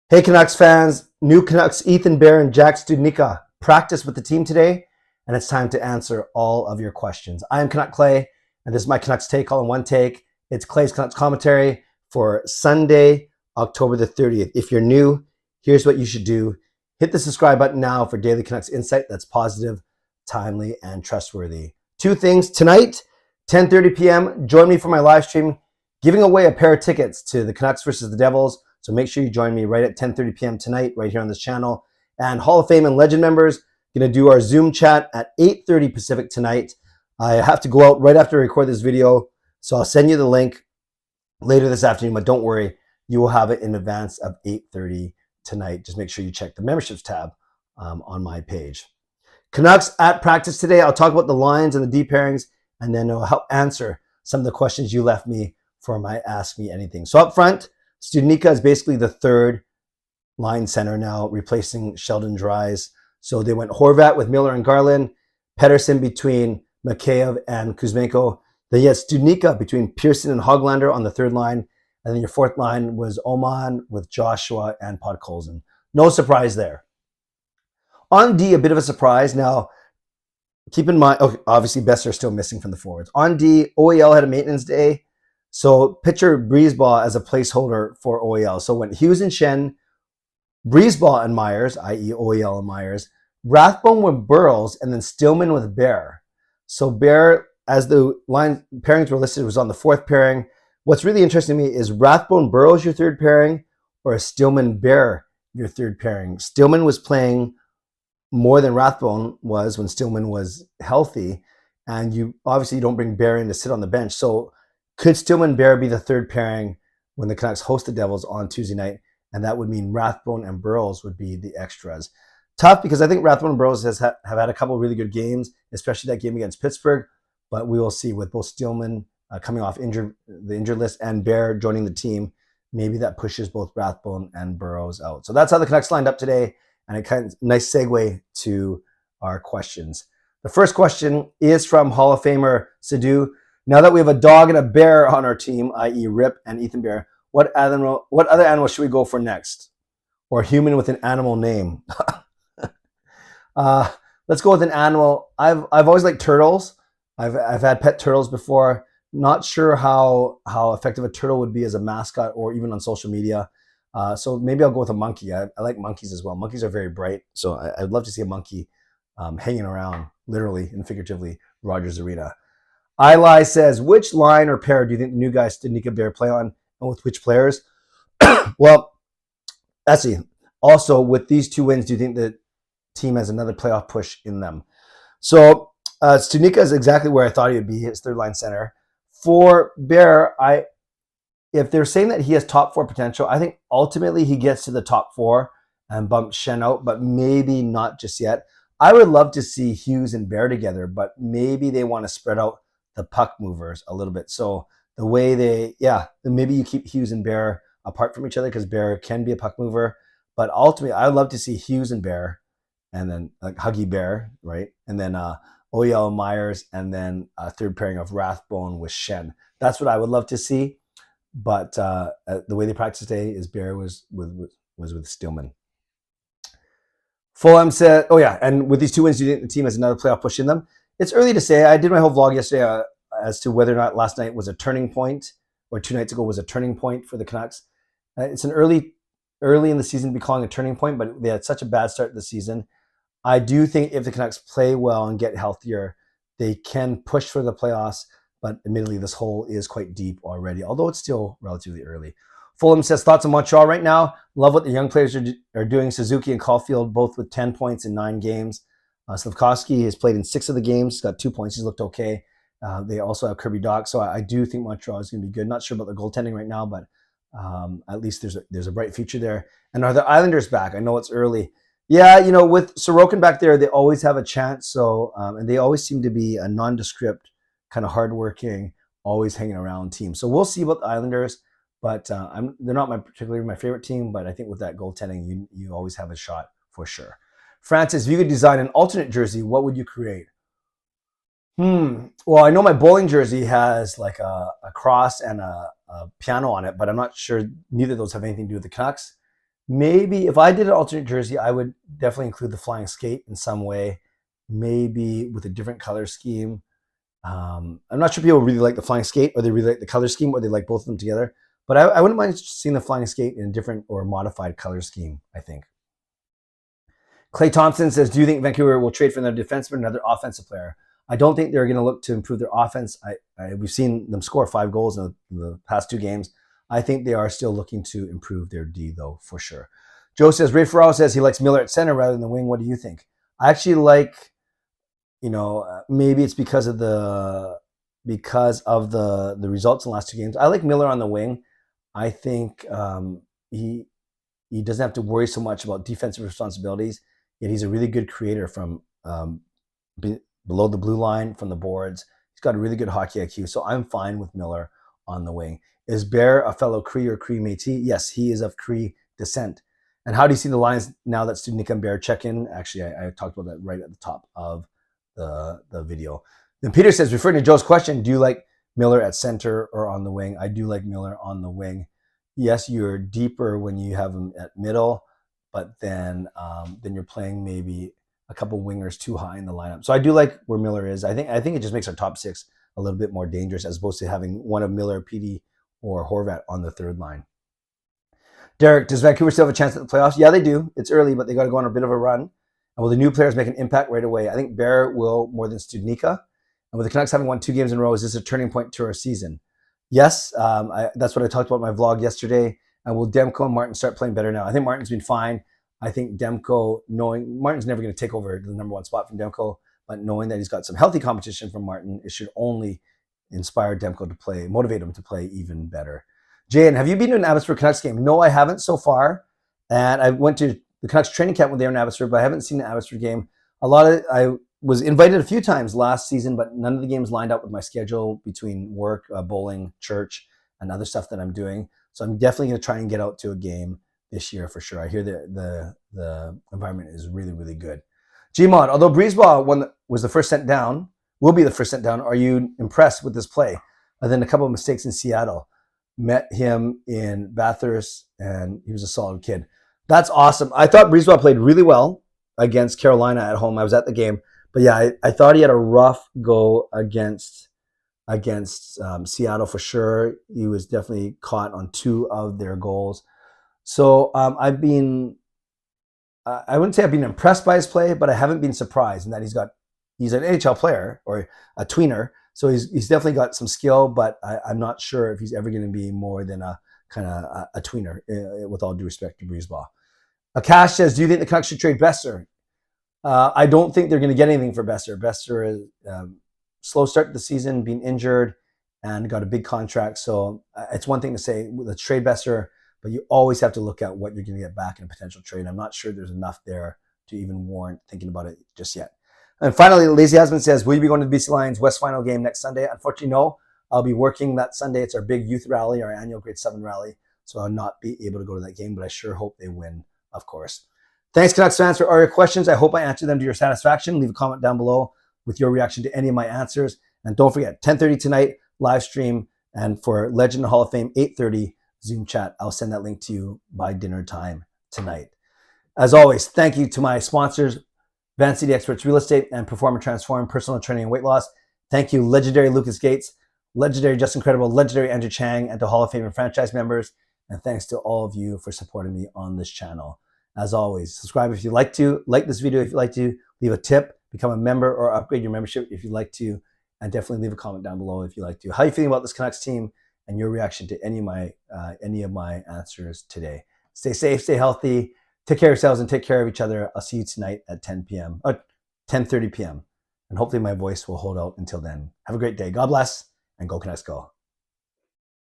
Hey Canucks fans, new Canucks Ethan Bear and Jack Studnicka practice with the team today, and it's time to answer all of your questions. I am Canuck Clay, and this is my Canucks Take All in One Take. It's Clay's Canucks commentary for Sunday, October the 30th. If you're new, here's what you should do. Hit the subscribe button now for daily Canucks insight that's positive, timely, and trustworthy. Two things. Tonight, 10:30 p.m., join me for my live stream, giving away a pair of tickets to the Canucks versus the Devils. So make sure you join me right at 10:30 p.m. tonight, right here on this channel. And Hall of Fame and Legend members, going to do our Zoom chat at 8:30 Pacific tonight. I have to go out right after I record this video, so I'll send you the link later this afternoon, but don't worry, you will have it in advance of 8:30 tonight. Just make sure you check the memberships tab on my page. Canucks at practice today. I'll talk about the lines and the deep pairings, and then I'll help answer some of the questions you left me for my Ask Me Anything. So up front, Studnicka is basically the third line center now, replacing Sheldon Dries. So they went Horvat with Miller and Garland, Pettersson between Mikheyev and Kuzmenko. Then you had Studnicka between Pearson and Hoglander on the third line. And then your fourth line was Oman with Joshua and Podkolzin. No surprise there. On D, a bit of a surprise. Now, keep in mind, okay, obviously Besser still missing from the forwards. On D, OEL had a maintenance day. So picture Breezeball as a placeholder for OEL. So when Hughes and Shen, Breezeball and Myers, i.e. OEL and Myers, Rathbone with Burrows, and then Stillman with Bear. So Bear, as the line pairings were listed, was on the fourth pairing. What's really interesting to me is Rathbone Burrows your third pairing, or is Stillman Bear your third pairing? Stillman was playing more than Rathbone was when Stillman was healthy, and you obviously don't bring Bear in to sit on the bench. So could Stillman Bear be the third pairing when the Canucks host the Devils on Tuesday night? And that would mean Rathbone and Burrows would be the extras. Tough, because I think Rathbone and Burrows have had a couple of really good games, especially that game against Pittsburgh. But we will see with both Stillman coming off the injured list and Bear joining the team. Maybe that pushes both Rathbone and Burrows out. So that's how the Canucks lined up today. And a kind of nice segue to our questions. The first question is from Hall of Famer Sidhu. Now that we have a dog and a bear on our team, i.e. Rip and Ethan Bear, what other animal should we go for next? Or human with an animal name? Let's go with an animal. I've always liked turtles. I've had pet turtles before. Not sure how effective a turtle would be as a mascot or even on social media. So maybe I'll go with a monkey. I like monkeys as well. Monkeys are very bright. So I'd love to see a monkey hanging around, literally and figuratively, Rogers Arena. Eli says, which line or pair do you think the new guys Studnicka Bear play on, and with which players? Well, actually, also with these two wins, do you think the team has another playoff push in them? So Studnicka is exactly where I thought he would be, his third line center. For Bear, if they're saying that he has top four potential, I think ultimately he gets to the top four and bumps Shen out, but maybe not just yet. I would love to see Hughes and Bear together, but maybe they want to spread out the puck movers a little bit. So the way maybe you keep Hughes and Bear apart from each other because Bear can be a puck mover. But ultimately, I'd love to see Hughes and Bear, and then like Huggy Bear, right? And then OEL and Myers, and then a third pairing of Rathbone with Shen. That's what I would love to see. But the way they practice today is Bear was with Stillman. Fulham said, oh yeah, and with these two wins, do you think the team has another playoff push in them? It's early to say. I did my whole vlog yesterday as to whether or not last night was a turning point, or 2 nights ago was a turning point for the Canucks. It's an early in the season to be calling a turning point, but they had such a bad start to the season. I do think if the Canucks play well and get healthier, they can push for the playoffs, but admittedly this hole is quite deep already, although it's still relatively early. Fulham says, thoughts on Montreal right now. Love what the young players are doing. Suzuki and Caulfield both with 10 points in 9 games. Slavkovsky has played in 6 of the games. He's got 2 points. He's looked okay. They also have Kirby Dach. So I do think Montreal is going to be good. Not sure about the goaltending right now, but at least there's a bright future there. And are the Islanders back? I know it's early. Yeah, with Sorokin back there, they always have a chance. So and they always seem to be a nondescript, kind of hardworking, always hanging around team. So we'll see about the Islanders. But they're not particularly my favorite team, but I think with that goaltending, you always have a shot for sure. Francis, if you could design an alternate jersey, what would you create? Well, I know my bowling jersey has like a cross and a piano on it, but I'm not sure neither of those have anything to do with the Canucks. Maybe if I did an alternate jersey, I would definitely include the flying skate in some way, maybe with a different color scheme. I'm not sure people really like the flying skate, or they really like the color scheme, or they like both of them together. But I wouldn't mind seeing the flying skate in a different or modified color scheme, I think. Clay Thompson says, do you think Vancouver will trade for another defenseman or another offensive player? I don't think they're going to look to improve their offense. We've seen them score 5 goals in the past 2 games. I think they are still looking to improve their D, though, for sure. Joe says, Ray Ferraro says he likes Miller at center rather than the wing. What do you think? I actually like, maybe it's because of the results in the last 2 games. I like Miller on the wing. I think he doesn't have to worry so much about defensive responsibilities. Yet he's a really good creator from below the blue line, from the boards. He's got a really good hockey IQ, so I'm fine with Miller on the wing. Is Bear a fellow Cree or Cree Métis? Yes, he is of Cree descent. And how do you see the lines now that Studnicka and Bear check in? Actually, I talked about that right at the top of the video. Then Peter says, referring to Joe's question, do you like Miller at center or on the wing? I do like Miller on the wing. Yes, you're deeper when you have him at middle, but then you're playing maybe a couple wingers too high in the lineup. So I do like where Miller is. I think it just makes our top 6 a little bit more dangerous, as opposed to having one of Miller, PD, or Horvat on the third line. Derek, does Vancouver still have a chance at the playoffs? Yeah, they do. It's early, but they got to go on a bit of a run. And will the new players make an impact right away? I think Bear will more than Studnicka. And with the Canucks having won 2 games in a row, is this a turning point to our season? Yes, that's what I talked about in my vlog yesterday. And will Demko and Martin start playing better now? I think Martin's been fine. I think Demko, knowing Martin's never going to take over the number 1 spot from Demko, but knowing that he's got some healthy competition from Martin, it should only inspire Demko to motivate him to play even better. Jayan, have you been to an Abbotsford Canucks game? No, I haven't so far. And I went to the Canucks training camp when they were in Abbotsford, but I haven't seen an Abbotsford game. I was invited a few times last season, but none of the games lined up with my schedule between work, bowling, church, and other stuff that I'm doing. So I'm definitely going to try and get out to a game this year for sure. I hear the environment is really, really good. Gmod, although Brisebois was the first sent down, will be the first sent down, are you impressed with this play? Other than a couple of mistakes in Seattle. Met him in Bathurst, and he was a solid kid. That's awesome. I thought Brisebois played really well against Carolina at home. I was at the game. But yeah, I thought he had a rough go against Seattle for sure. He was definitely caught on 2 of their goals. So I wouldn't say I've been impressed by his play, but I haven't been surprised in that he's an NHL player or a tweener. So he's definitely got some skill, but I'm not sure if he's ever going to be more than a kind of a tweener, with all due respect to Brisebois. Akash says, do you think the Canucks should trade Besser? I don't think they're going to get anything for Besser. Besser is slow start to the season, being injured, and got a big contract. So it's one thing to say, let's trade Besser, but you always have to look at what you're going to get back in a potential trade. I'm not sure there's enough there to even warrant thinking about it just yet. And finally, Lazy Husband says, will you be going to the BC Lions West Final game next Sunday? Unfortunately, no. I'll be working that Sunday. It's our big youth rally, our annual grade 7 rally. So I'll not be able to go to that game, but I sure hope they win, of course. Thanks, Canucks fans, for all your questions. I hope I answered them to your satisfaction. Leave a comment down below with your reaction to any of my answers. And don't forget, 10:30 tonight, live stream. And for Legend and Hall of Fame, 8:30 Zoom chat. I'll send that link to you by dinner time tonight. As always, thank you to my sponsors, Van City Experts Real Estate and Perform and Transform Personal Training and Weight Loss. Thank you, legendary Lucas Gates, legendary Justin Credible, legendary Andrew Chang, and to Hall of Fame and franchise members. And thanks to all of you for supporting me on this channel. As always, subscribe if you'd like to, like this video if you'd like to, leave a tip, become a member or upgrade your membership if you'd like to, and definitely leave a comment down below if you'd like to. How are you feeling about this Canucks team and your reaction to any of my answers today? Stay safe, stay healthy, take care of yourselves, and take care of each other. I'll see you tonight at 10:30 p.m. And hopefully my voice will hold out until then. Have a great day. God bless, and go Canucks go.